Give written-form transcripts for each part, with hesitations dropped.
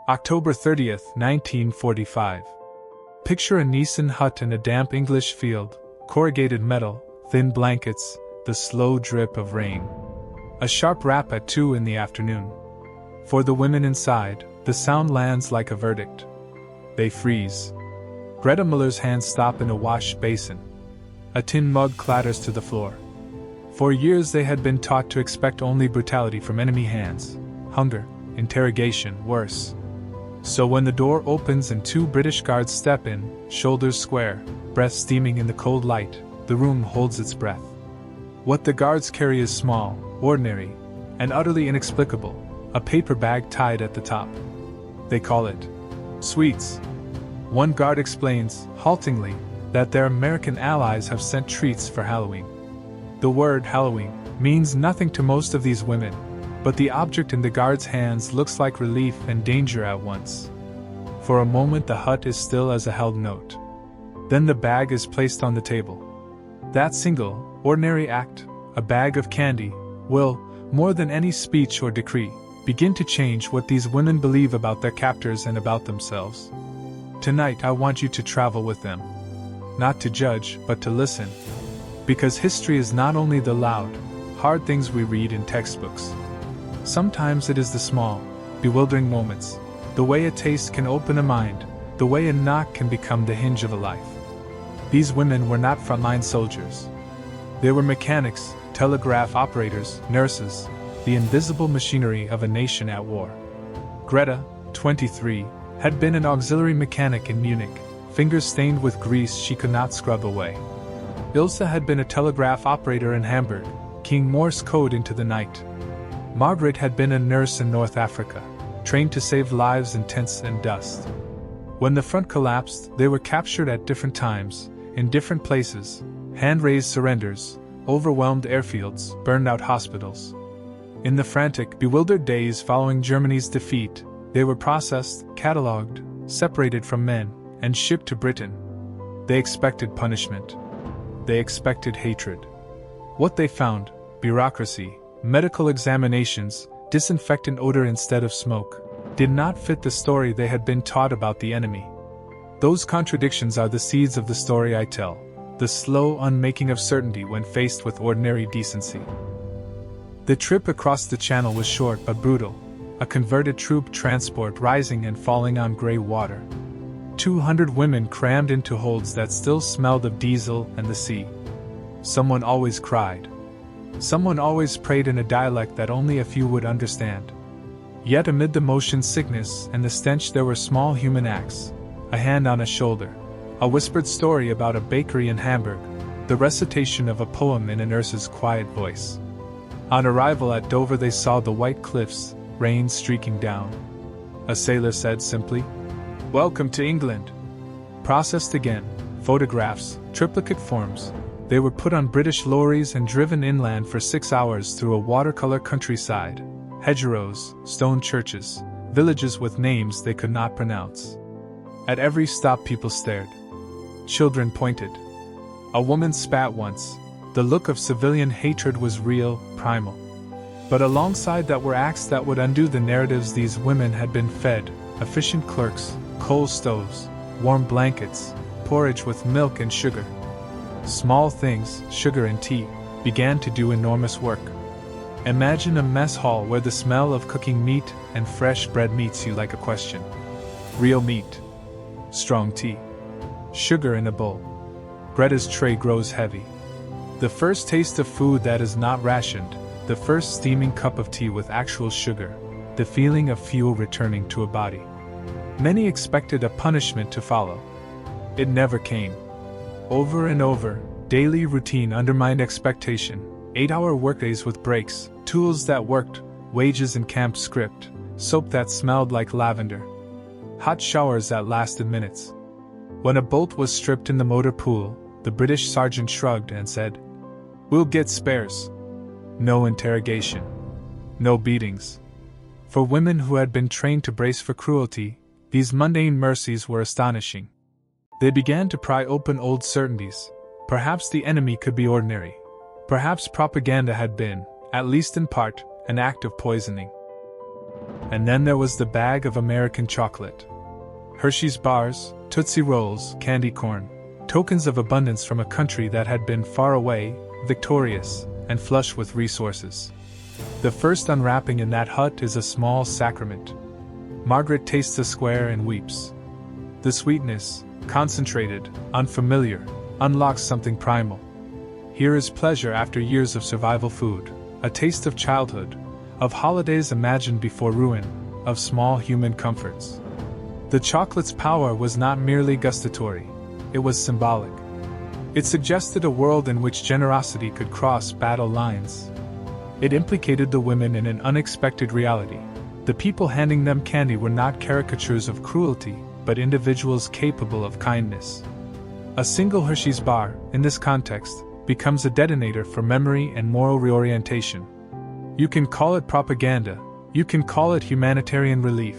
October 30th, 1945. Picture a Nissen hut in a damp English field, corrugated metal, thin blankets, the slow drip of rain. A sharp rap at 2 in the afternoon. For the women inside, the sound lands like a verdict. They freeze. Greta Muller's hands stop in a wash basin. A tin mug clatters to the floor. For years they had been taught to expect only brutality from enemy hands. Hunger, interrogation, worse. So when the door opens and 2 British guards step in, shoulders square, breath steaming in the cold light, the room holds its breath. What the guards carry is small, ordinary, and utterly inexplicable, a paper bag tied at the top. They call it sweets. One guard explains, haltingly, that their American allies have sent treats for Halloween. The word Halloween means nothing to most of these women, but the object in the guard's hands looks like relief and danger at once. For a moment the hut is still as a held note. Then the bag is placed on the table. That single, ordinary act, a bag of candy, will, more than any speech or decree, begin to change what these women believe about their captors and about themselves. Tonight I want you to travel with them. Not to judge, but to listen. Because history is not only the loud, hard things we read in textbooks. Sometimes it is the small, bewildering moments, the way a taste can open a mind, the way a knock can become the hinge of a life. These women were not frontline soldiers. They were mechanics, telegraph operators, nurses, the invisible machinery of a nation at war. Greta, 23, had been an auxiliary mechanic in Munich, fingers stained with grease she could not scrub away. Ilsa had been a telegraph operator in Hamburg, keying Morse code into the night. Margaret had been a nurse in North Africa, trained to save lives in tents and dust. When the front collapsed, they were captured at different times, in different places, hand-raised surrenders, overwhelmed airfields, burned-out hospitals. In the frantic, bewildered days following Germany's defeat, they were processed, catalogued, separated from men, and shipped to Britain. They expected punishment. They expected hatred. What they found, bureaucracy, medical examinations, disinfectant odor instead of smoke, did not fit the story they had been taught about the enemy. Those contradictions are the seeds of the story I tell, the slow unmaking of certainty when faced with ordinary decency. The trip across the channel was short but brutal, a converted troop transport rising and falling on gray water. 200 women crammed into holds that still smelled of diesel and the sea. Someone always cried. Someone always prayed in a dialect that only a few would understand. Yet amid the motion sickness and the stench there were small human acts, a hand on a shoulder, a whispered story about a bakery in Hamburg, the recitation of a poem in a nurse's quiet voice. On arrival at Dover they saw the white cliffs, rain streaking down. A sailor said simply, "Welcome to England." Processed again, photographs, triplicate forms, they were put on British lorries and driven inland for 6 hours through a watercolor countryside, hedgerows, stone churches, villages with names they could not pronounce. At every stop people stared. Children pointed. A woman spat once. The look of civilian hatred was real, primal. But alongside that were acts that would undo the narratives these women had been fed, efficient clerks, coal stoves, warm blankets, porridge with milk and sugar. Small things, sugar and tea, began to do enormous work. Imagine a mess hall where the smell of cooking meat and fresh bread meets you like a question. Real meat. Strong tea. Sugar in a bowl. Greta's tray grows heavy. The first taste of food that is not rationed, the first steaming cup of tea with actual sugar, the feeling of fuel returning to a body. Many expected a punishment to follow. It never came. Over and over, daily routine undermined expectation, 8-hour workdays with breaks, tools that worked, wages in camp script, soap that smelled like lavender. Hot showers that lasted minutes. When a bolt was stripped in the motor pool, the British sergeant shrugged and said, "We'll get spares." No interrogation. No beatings. For women who had been trained to brace for cruelty, these mundane mercies were astonishing. They began to pry open old certainties. Perhaps the enemy could be ordinary. Perhaps propaganda had been, at least in part, an act of poisoning. And then there was the bag of American chocolate. Hershey's bars, Tootsie Rolls, candy corn, tokens of abundance from a country that had been far away, victorious, and flush with resources. The first unwrapping in that hut is a small sacrament. Margaret tastes a square and weeps. The sweetness, concentrated, unfamiliar, unlocks something primal. Here is pleasure after years of survival food, a taste of childhood, of holidays imagined before ruin, of small human comforts. The chocolate's power was not merely gustatory, it was symbolic. It suggested a world in which generosity could cross battle lines. It implicated the women in an unexpected reality. The people handing them candy were not caricatures of cruelty, but individuals capable of kindness. A single Hershey's bar, in this context, becomes a detonator for memory and moral reorientation. You can call it propaganda, you can call it humanitarian relief,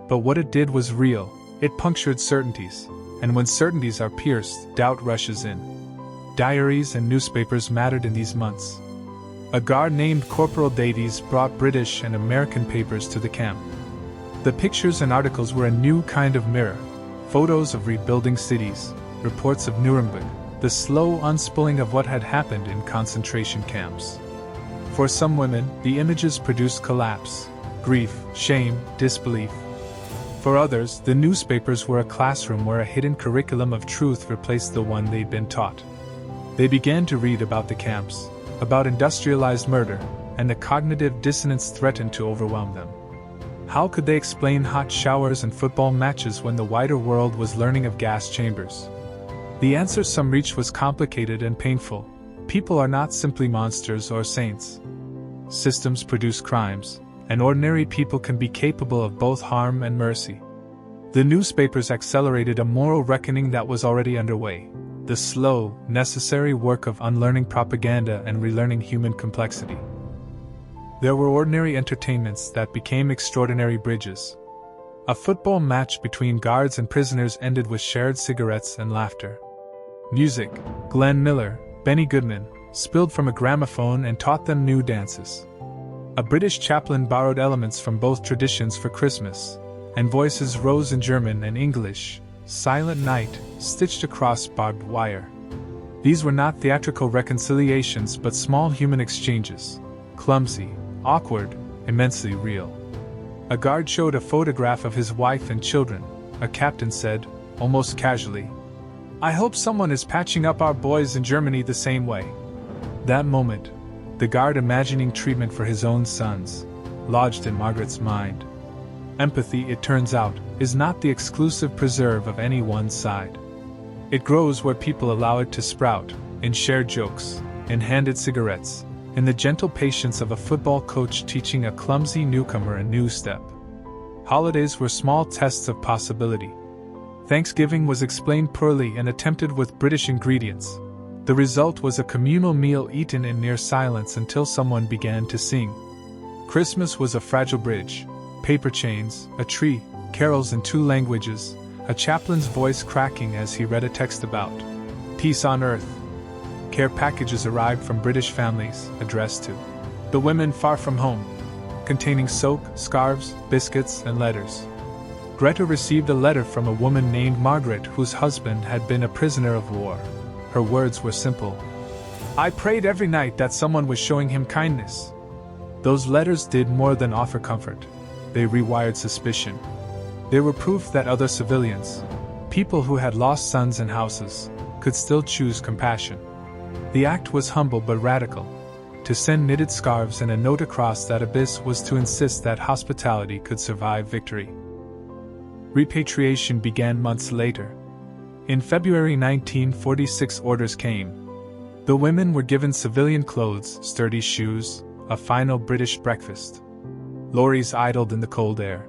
but what it did was real. It punctured certainties, and when certainties are pierced, doubt rushes in. Diaries and newspapers mattered in these months. A guard named Corporal Davies brought British and American papers to the camp. The pictures and articles were a new kind of mirror. Photos of rebuilding cities, reports of Nuremberg, the slow unspooling of what had happened in concentration camps. For some women, the images produced collapse, grief, shame, disbelief. For others, the newspapers were a classroom where a hidden curriculum of truth replaced the one they'd been taught. They began to read about the camps, about industrialized murder, and the cognitive dissonance threatened to overwhelm them. How could they explain hot showers and football matches when the wider world was learning of gas chambers? The answer some reached was complicated and painful. People are not simply monsters or saints. Systems produce crimes, and ordinary people can be capable of both harm and mercy. The newspapers accelerated a moral reckoning that was already underway. The slow, necessary work of unlearning propaganda and relearning human complexity. There were ordinary entertainments that became extraordinary bridges. A football match between guards and prisoners ended with shared cigarettes and laughter. Music, Glenn Miller, Benny Goodman, spilled from a gramophone and taught them new dances. A British chaplain borrowed elements from both traditions for Christmas, and voices rose in German and English, Silent Night, stitched across barbed wire. These were not theatrical reconciliations but small human exchanges, clumsy, awkward, immensely real. A guard showed a photograph of his wife and children. A captain said, almost casually, "I hope someone is patching up our boys in Germany the same way." That moment, the guard imagining treatment for his own sons, lodged in Margaret's mind. Empathy, it turns out, is not the exclusive preserve of any one side. It grows where people allow it to sprout, in shared jokes, in handed cigarettes, in the gentle patience of a football coach teaching a clumsy newcomer a new step. Holidays were small tests of possibility. Thanksgiving was explained poorly and attempted with British ingredients. The result was a communal meal eaten in near silence until someone began to sing. Christmas was a fragile bridge. Paper chains, a tree, carols in 2 languages, a chaplain's voice cracking as he read a text about peace on earth. Care packages arrived from British families, addressed to the women far from home, containing soap, scarves, biscuits, and letters. Greta received a letter from a woman named Margaret whose husband had been a prisoner of war. Her words were simple. "I prayed every night that someone was showing him kindness." Those letters did more than offer comfort. They rewired suspicion. They were proof that other civilians, people who had lost sons and houses, could still choose compassion. The act was humble but radical. To send knitted scarves and a note across that abyss was to insist that hospitality could survive victory. Repatriation began months later. In February 1946, orders came. The women were given civilian clothes, sturdy shoes, a final British breakfast. Lorries idled in the cold air.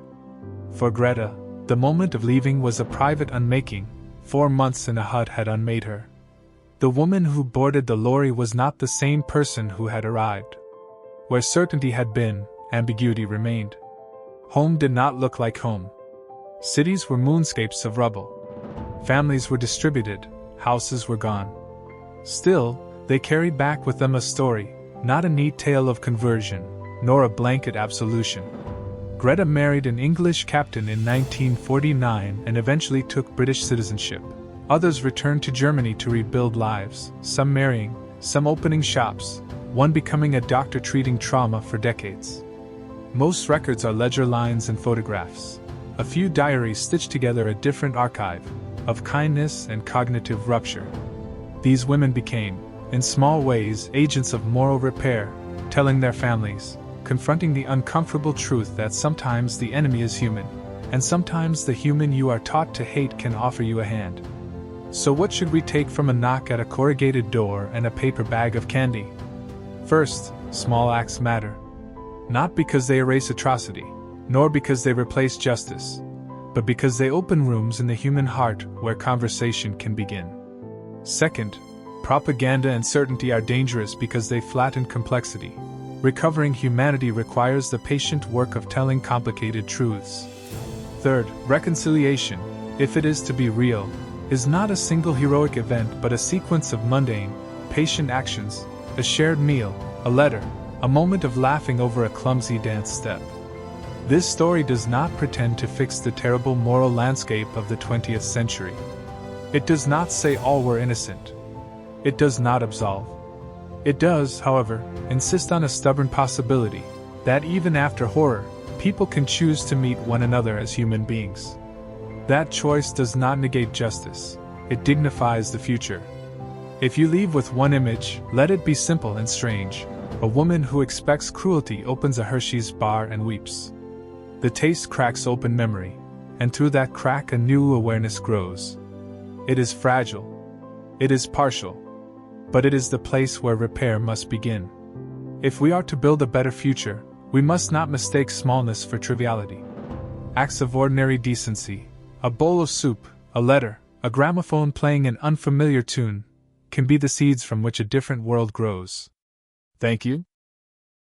For Greta, the moment of leaving was a private unmaking. 4 months in a hut had unmade her. The woman who boarded the lorry was not the same person who had arrived. Where certainty had been, ambiguity remained. Home did not look like home. Cities were moonscapes of rubble. Families were distributed, houses were gone. Still, they carried back with them a story, not a neat tale of conversion, nor a blanket absolution. Greta married an English captain in 1949 and eventually took British citizenship. Others returned to Germany to rebuild lives, some marrying, some opening shops, one becoming a doctor treating trauma for decades. Most records are ledger lines and photographs. A few diaries stitch together a different archive of kindness and cognitive rupture. These women became, in small ways, agents of moral repair, telling their families, confronting the uncomfortable truth that sometimes the enemy is human, and sometimes the human you are taught to hate can offer you a hand. So what should we take from a knock at a corrugated door and a paper bag of candy? First, small acts matter. Not because they erase atrocity, nor because they replace justice, but because they open rooms in the human heart where conversation can begin. Second, propaganda and certainty are dangerous because they flatten complexity. Recovering humanity requires the patient work of telling complicated truths. Third, reconciliation, if it is to be real, is not a single heroic event but a sequence of mundane, patient actions, a shared meal, a letter, a moment of laughing over a clumsy dance step. This story does not pretend to fix the terrible moral landscape of the 20th century. It does not say all were innocent. It does not absolve. It does, however, insist on a stubborn possibility that even after horror, people can choose to meet one another as human beings. That choice does not negate justice, it dignifies the future. If you leave with one image, let it be simple and strange. A woman who expects cruelty opens a Hershey's bar and weeps. The taste cracks open memory, and through that crack a new awareness grows. It is fragile. It is partial. But it is the place where repair must begin. If we are to build a better future, we must not mistake smallness for triviality. Acts of ordinary decency, a bowl of soup, a letter, a gramophone playing an unfamiliar tune, can be the seeds from which a different world grows. Thank you.